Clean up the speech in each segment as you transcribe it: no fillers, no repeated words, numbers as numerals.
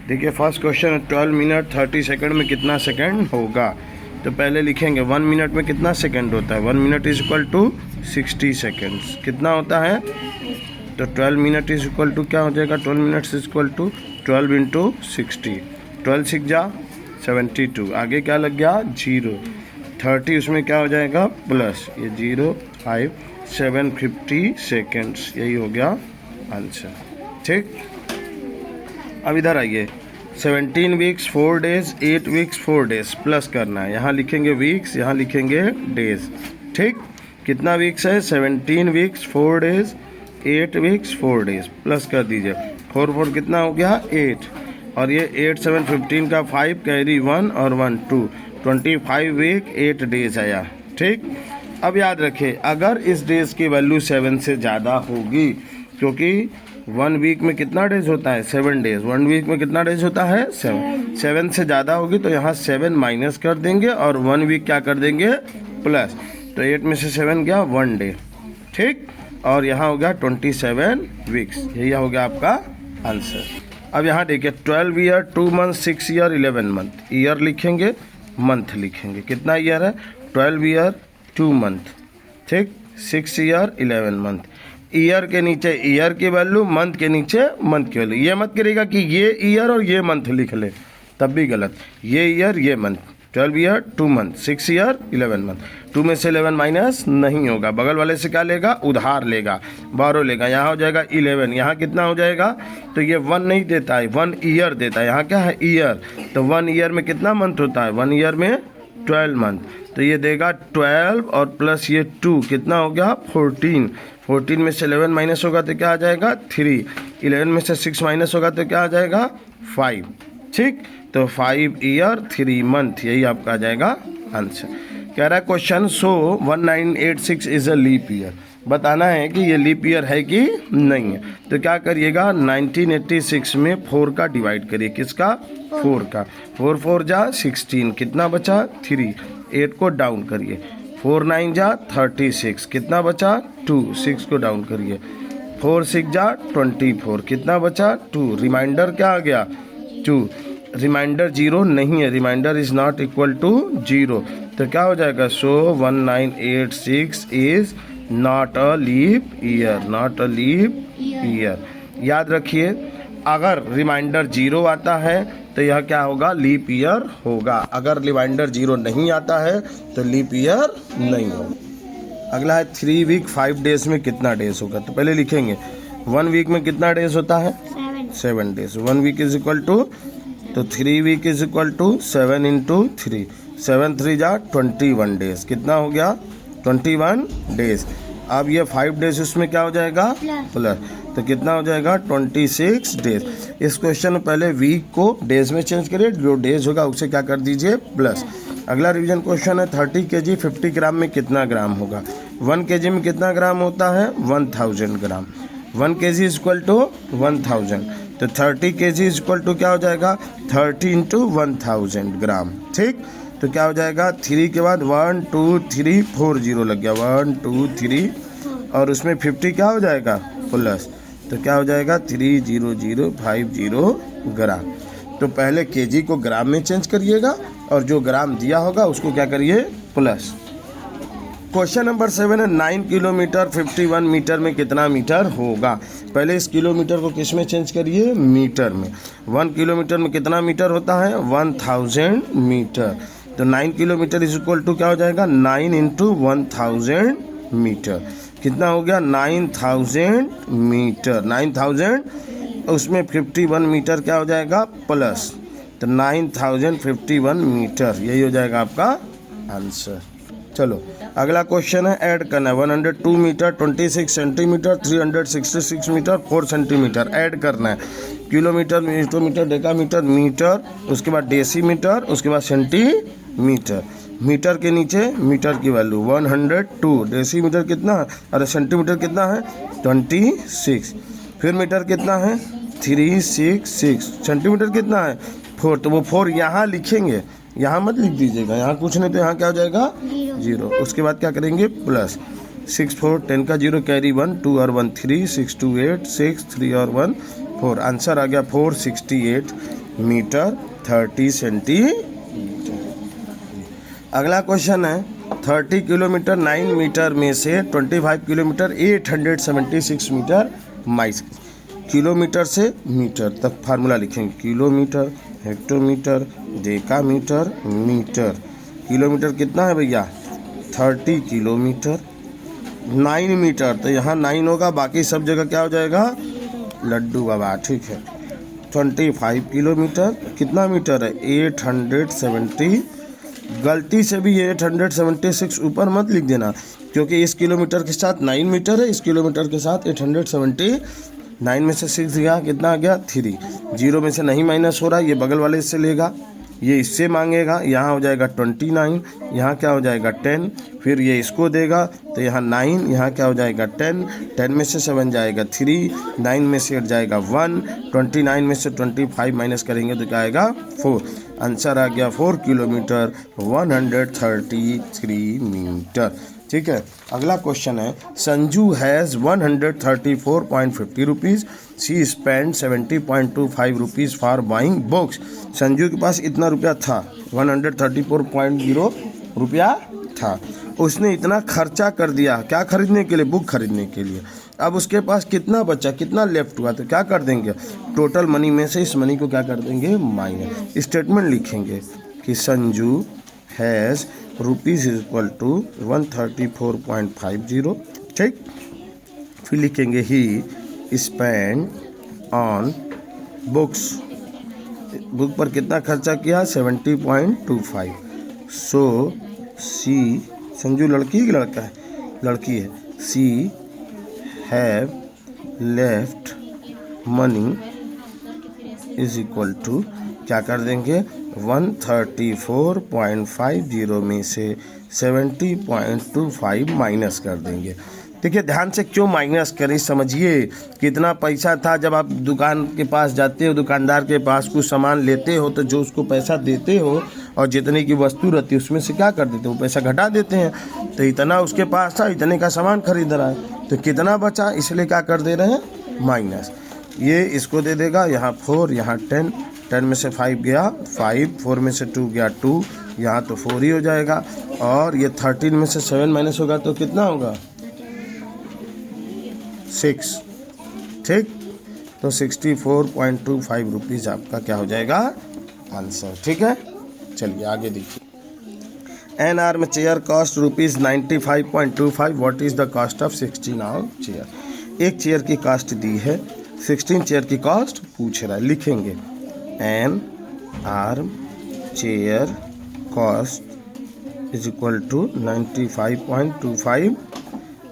देखिए first question है 12 minute 30 second में कितना सेकंड होगा। तो पहले लिखेंगे 1 मिनट में कितना सेकंड होता है। 1 minute is equal to 60 seconds. कितना होता है तो 12 मिनट इज इक्वल टू क्या हो जाएगा। 12 minutes is equal to 12 into 60। 12 6 जा 72। आगे क्या लग गया 0। 30 उसमें क्या हो जाएगा प्लस ये 0 5 750 सेकेंड्स। यही हो गया आंसर। ठीक, अब इधर आइए 17 weeks 4 days 8 weeks 4 days plus करना है। यहाँ लिखेंगे वीक्स, यहाँ लिखेंगे डेज। ठीक, कितना वीक्स है 17 weeks 4 days 8 weeks 4 days plus कर दीजिए। 4 4 कितना हो गया 8 और ये 8 7 15 का 5 कैरी 1 और 1 2 25 वीक 8 डेज आया। ठीक, अब याद रखें अगर इस डेज की वैल्यू 7 से ज़्यादा होगी, क्योंकि 1 वीक में कितना डेज होता है 7 डेज। 1 वीक में कितना डेज होता है 7 से ज़्यादा होगी तो यहाँ 7 माइनस कर देंगे और 1 वीक क्या कर देंगे प्लस। तो 8 में से 7 गया 1 डे। ठीक, और यहाँ हो गया 27 वीक्स। यही हो गया आपका आंसर। अब यहाँ देखिए 12 year 2 month 6 year 11 month. Year लिखेंगे मंथ लिखेंगे। कितना ईयर है 12 ईयर 2 मंथ। ठीक, 6 ईयर 11 मंथ। ईयर के नीचे ईयर की वैल्यू, मंथ के नीचे मंथ की वैल्यू। ये मत करेगा कि ये ईयर और ये मंथ लिख ले, तब भी गलत। ये ईयर ये month. 12 year 2 month 6 year 11 month. 2 में से 11 माइनस नहीं होगा, बगल वाले से क्या लेगा उधार लेगा, बारो लेगा। यहाँ हो जाएगा 11। यहाँ कितना हो जाएगा तो ये 1 नहीं देता है, 1 ईयर देता है। यहाँ क्या है ईयर, तो 1 ईयर में कितना मंथ होता है 1 ईयर में 12 मंथ। तो ये देगा 12 और प्लस ये 2 कितना हो गया 14। 14 में से 11 माइनस होगा तो क्या आ जाएगा 3। 11 में से 6 माइनस होगा तो क्या आ जाएगा 5। ठीक, तो 5 ईयर 3 मंथ। यही आपका आ जाएगा आंसर। कह रहा है question so 1986 is a leap year. बताना है कि ये लीप ईयर है कि नहीं है। तो क्या करिएगा 1986 में 4 का डिवाइड करिए। किसका 4 का। 4 4 जा 16 कितना बचा 3। 8 को डाउन करिए। 4 9 जा 36 कितना बचा 2। 6 को डाउन करिए। 4 6 जा 24 कितना बचा 2। रिमाइंडर क्या आ गया 2। रिमाइंडर 0 नहीं है, reminder is not equal to 0। तो क्या हो जाएगा so 1986 is not a leap year. Not a leap year. याद रखिए अगर रिमाइंडर 0 आता है तो यह क्या होगा लीप ईयर होगा। अगर रिमाइंडर 0 नहीं आता है तो लीप ईयर नहीं होगा। अगला है 3 वीक 5 डेज में कितना डेज होगा। तो पहले लिखेंगे 1 वीक में कितना डेज होता है 7 days. 1 week is equal to, तो 3 week is equal to 7 into 3। 7 3 जा 21 डेज कितना हो गया 21 डेज। अब ये 5 डेज उसमें क्या हो जाएगा प्लस, तो कितना हो जाएगा 26 डेज। इस क्वेश्चन में पहले वीक को डेज में चेंज करिए, जो डेज होगा उसे क्या कर दीजिए प्लस। अगला रिवीजन क्वेश्चन है 30 केजी 50 ग्राम में कितना ग्राम होगा। 1 केजी में कितना ग्राम होता है 1000 ग्राम। 1 केजी इज इक्वल टू 1000। तो 30 केजी इज इक्वल टू क्या हो जाएगा 30 इंटू 1000 ग्राम। ठीक, तो क्या हो जाएगा 3 के बाद 1 2 3 4 0 लग गया 1 2 3 और उसमें 50 क्या हो जाएगा प्लस। तो क्या हो जाएगा 30050 ग्राम। तो पहले केजी को ग्राम में चेंज करिएगा और जो ग्राम दिया होगा उसको क्या करिए प्लस। क्वेश्चन नंबर 7 है 9 किलोमीटर 51 मीटर में कितना मीटर होगा। पहले इस किलोमीटर को किस में चेंज करिए मीटर में। 1 किलोमीटर में कितना मीटर होता है 1000 मीटर। तो 9 किलोमीटर इज इक्वल टू क्या हो जाएगा 9 इंटू 1000 मीटर। कितना हो गया 9000 मीटर। 9000 उसमें 51 मीटर क्या हो जाएगा प्लस, तो 9051 मीटर। यही हो जाएगा आपका आंसर। चलो अगला क्वेश्चन है ऐड करना है 102 metre 26 centimetre 366 metre 4 centimetre add करना है। किलोमीटर मीटर डेकामीटर मीटर, उसके बाद डेसीमीटर, उसके बाद सेंटीमीटर। मीटर के नीचे मीटर की वैल्यू 102। डेसीमीटर कितना है अरे सेंटीमीटर कितना है 26। फिर मीटर कितना है 366। सेंटीमीटर कितना है 4। तो वो 4 यहाँ लिखेंगे, यहाँ मत लिख दीजिएगा, यहाँ कुछ नहीं तो यहाँ क्या हो जाएगा 0। उसके बाद क्या करेंगे प्लस। 6 4 10 का 0 कैरी 1 2 और 1 3 6 2 8 6 3 और 1 4, आंसर आ गया 468 मीटर 30 सेंटीमीटर। अगला क्वेश्चन है 30 किलोमीटर 9 मीटर में से 25 किलोमीटर 876 मीटर माइल्स। किलोमीटर से मीटर तक फार्मूला लिखेंगे, kilometre, hectometre, decametre, metre. Kilometre कितना है भैया 30 किलोमीटर, 9 मीटर, तो यहाँ 9 होगा, बाकी सब जगह क्या हो जाएगा लड्डू बाबा, ठीक है। 25 किलोमीटर कितना मीटर है 870, गलती से भी 876 ऊपर मत लिख देना, क्योंकि इस किलोमीटर के साथ 9 मीटर है, इस किलोमीटर के साथ 870, 9 में से 6 गया, कितना आ गया 3, 0 में से नहीं माइनस हो रहा, ये बगल वाले से लेगा, ये इससे मांगेगा, यहाँ हो जाएगा 29, यहाँ क्या हो जाएगा 10, फिर ये इसको देगा तो यहाँ 9, यहाँ क्या हो जाएगा 10, 10 में से 7 जाएगा 3, 9 में से 8 जाएगा 1, 29 में से 25 माइनस करेंगे तो क्या आएगा 4। आंसर आ गया 4 किलोमीटर 133 मीटर, ठीक है। अगला क्वेश्चन है Sanju has 134.50 rupees, she spend 70.25 rupees for buying books. Sanju के पास इतना रुपया था 134.0 रुपया था, उसने इतना खर्चा कर दिया क्या खरीदने के लिए, बुक खरीदने के लिए। अब उसके पास कितना बचा, कितना लेफ्ट हुआ, तो क्या कर देंगे टोटल मनी में से इस मनी को क्या कर देंगे माइनस। स्टेटमेंट लिखेंगे कि Sanju has rupees equal to 134.50, ठीक। फिर लिखेंगे he spend on books, book पर कितना खर्चा किया 70.25। सो सी, संजू लड़की की लड़का है, लड़की है, she have left money is equal to क्या कर देंगे 134.50 में से 70.25 माइनस कर देंगे। देखिए ध्यान से क्यों माइनस करें समझिए, कितना पैसा था जब आप दुकान के पास जाते हो, दुकानदार के पास कुछ सामान लेते हो तो जो उसको पैसा देते हो और जितने की वस्तु रहती है उसमें से क्या कर देते हो पैसा घटा देते हैं। तो इतना उसके पास था, इतने का सामान खरीद रहा है, तो कितना बचा इसलिए क्या कर दे रहे हैं माइनस। ये इसको दे देगा, यहाँ 4, यहाँ 10, 10 में से 5 गया 5, 4 में से 2 गया 2, यहाँ तो 4 ही हो जाएगा, और ये 13 में से 7 माइनस होगा तो कितना होगा 6, ठीक। तो 64.25 रुपीज़ आपका क्या हो जाएगा आंसर, ठीक है। चलिए आगे देखिए। An armchair cost rupees 95.25, what is the cost of 16 armchair. एक चेयर की कॉस्ट दी है, 16 चेयर की कॉस्ट पूछ रहा है, लिखेंगे an armchair cost is equal to 95.25,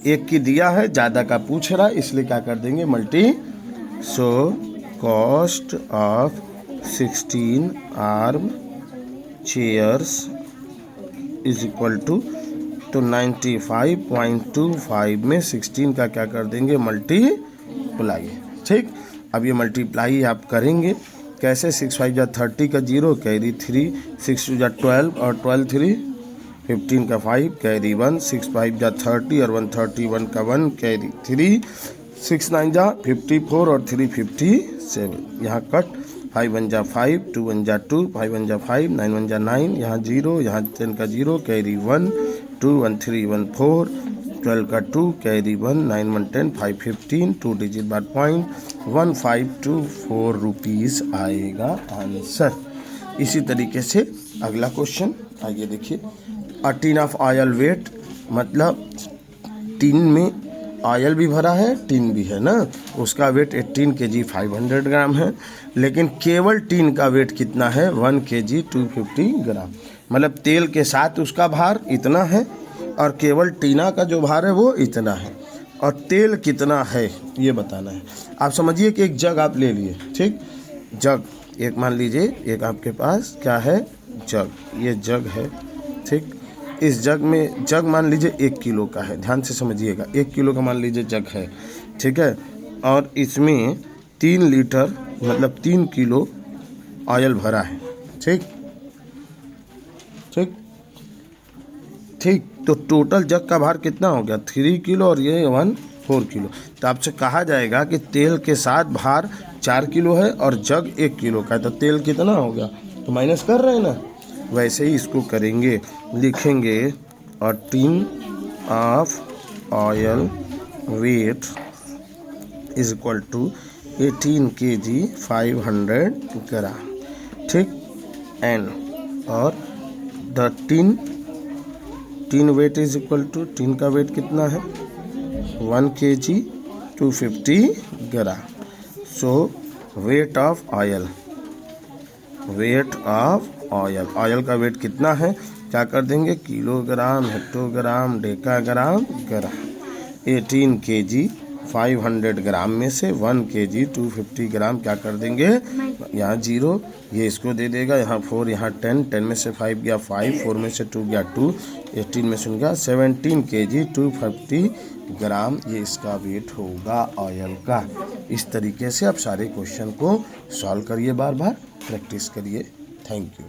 एक की दिया है ज़्यादा का पूछ रहा है इसलिए क्या कर देंगे multi. So cost of 16 armchairs is equal to, तो 95.25 में 16 का क्या कर देंगे मल्टीप्लाई, ठीक। अब ये मल्टीप्लाई आप करेंगे कैसे, 6 5 जा 30 का 0 कैरी 3, 6 2 जा 12 और 12 3 15 का 5 कैरी 1, 6 5 जा 30 और 131 का 1 कैरी 3, 6 9 जा 54 और 3 57, यहाँ कट 5 1 जा 5, 2 1 जा 2, 5 1 जा 5, 9 1 जा 9, यहाँ 0, यहाँ 10 का 0 कैरी 1, 2 1 3 1 4, 12 का 2 कैरी 1, 9 1 10, 5 15, 2 डिजिट बाद पॉइंट 1524 रुपीज़ आएगा आंसर। इसी तरीके से अगला क्वेश्चन आइए देखिए। अ टिन ऑफ ऑयल वेट, मतलब टिन में ऑयल भी भरा है टिन भी है ना, उसका वेट 18 kg 500 ग्राम है, लेकिन केवल टिन का वेट कितना है 1 kg 250 ग्राम, मतलब तेल के साथ उसका भार इतना है और केवल टीना का जो भार है वो इतना है, और तेल कितना है ये बताना है। आप समझिए कि एक जग आप ले लिए, ठीक, जग एक मान लीजिए, एक आपके पास क्या है जग, ये जग है, ठीक। इस जग में, जग मान लीजिए 1 किलो का है, ध्यान से समझिएगा, 1 किलो का मान लीजिए जग है, ठीक है, और इसमें 3 लीटर मतलब 3 किलो ऑयल भरा है, ठीक ठीक ठीक। तो टोटल जग का भार कितना हो गया 3 किलो और ये 1 4 किलो। तो आपसे कहा जाएगा कि तेल के साथ भार 4 किलो है और जग 1 किलो का है, तो तेल कितना होगा, तो माइनस कर रहे हैं ना, वैसे ही इसको करेंगे। लिखेंगे a tin of oil weight is equal to 18 kg 500 gram, ठीक। एंड और the tin weight is equal to, tin का वेट कितना है 1 kg 250 gram. So weight of oil, oil का वेट कितना है, क्या कर देंगे, kilogram, hectogram, decagram, gram. 18 kg 500 gram में से 1 kg 250 ग्राम क्या कर देंगे, यहाँ 0, ये इसको दे देगा, यहाँ 4, यहाँ 10, 10 में से 5 गया 5, 4 में से 2 गया 2, 18 में से गया 17 kg 250 ग्राम, ये इसका वेट होगा ऑयल का। इस तरीके से आप सारे क्वेश्चन को सॉल्व करिए, बार बार प्रैक्टिस करिए। Thank you.